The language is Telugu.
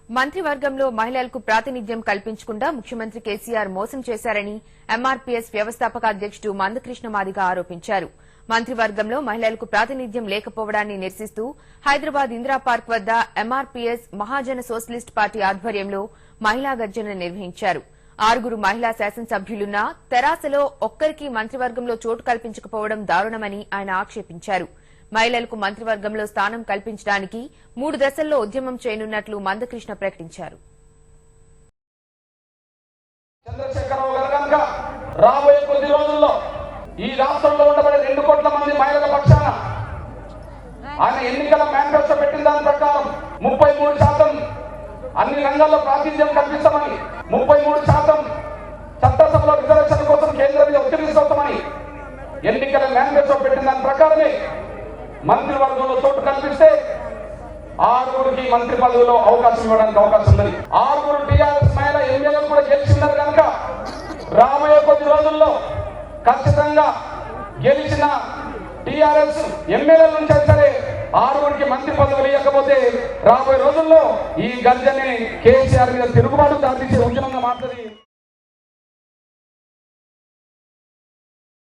మంత్రివర్గంలో మహిళలకు ప్రాతినిధ్యం కల్పించకుండా ముఖ్యమంత్రి కేసీఆర్ మోసం చేశారని ఎంఆర్పీఎస్ వ్యవస్థాపక అధ్యకుడు మందకృష్ణ మాదిగ ఆరోపించారు. మంత్రివర్గంలో మహిళలకు ప్రాతినిధ్యం లేకపోవడాన్ని నిరసిస్తూ హైదరాబాద్ ఇందిరా పార్క్ వద్ద ఎంఆర్పీఎస్ మహాజన సోషలిస్ట్ పార్టీ ఆధ్వర్యంలో మహిళా గర్జన నిర్వహించారు. 6 మహిళా శాసనసభ్యులున్నా తెరాసలో ఒక్కరికీ మంత్రివర్గంలో చోటు కల్పించకపోవడం దారుణమని ఆయన ఆక్షేపించారు. మహిళలకు మంత్రివర్గంలో స్థానం కల్పించడానికి 3 దశల్లో ఉద్యమం చేయనున్నట్లు మందకృష్ణ ప్రకటించారు. చంద్రశేఖరరావు గారు కనుక రాబోయే కొద్ది రోజుల్లో ఈ రాష్ట్రంలో ఉండబడే 2 కోట్ల మంది మహిళల పక్షాన ఆయన ఎన్నికల మేనిఫెస్టో పెట్టిన దాని ప్రకారం 33% అన్ని రంగాల్లో ప్రాతినిధ్యం కల్పిస్తామని, 33% చట్టసభలో రిజర్వేషన్ కోసం కేంద్రం మీద ఒత్తిడి తీసుకొస్తామని ఎన్నికల మేనిఫెస్టో పెట్టిన దాని ప్రకారమే మంత్రివర్గంలో చోటు కల్పిస్తే 6 మంత్రి పదవిలో అవకాశం ఇవ్వడానికి అవకాశం ఉంది. 6 టీఆర్ఎస్ మహిళా ఎమ్మెల్యేలు కూడా గెలిచినారు కనుక రాబోయే కొద్ది రోజుల్లో ఖచ్చితంగా గెలిచిన టీఆర్ఎస్ ఎమ్మెల్యేల నుంచి సరే 6 మంత్రి పదవులు ఇవ్వకపోతే రాబోయే రోజుల్లో ఈ గర్జనే కేసీఆర్ మీద తిరుగుబాటు దారితీసే ఉద్యమంగా మారుతుంది.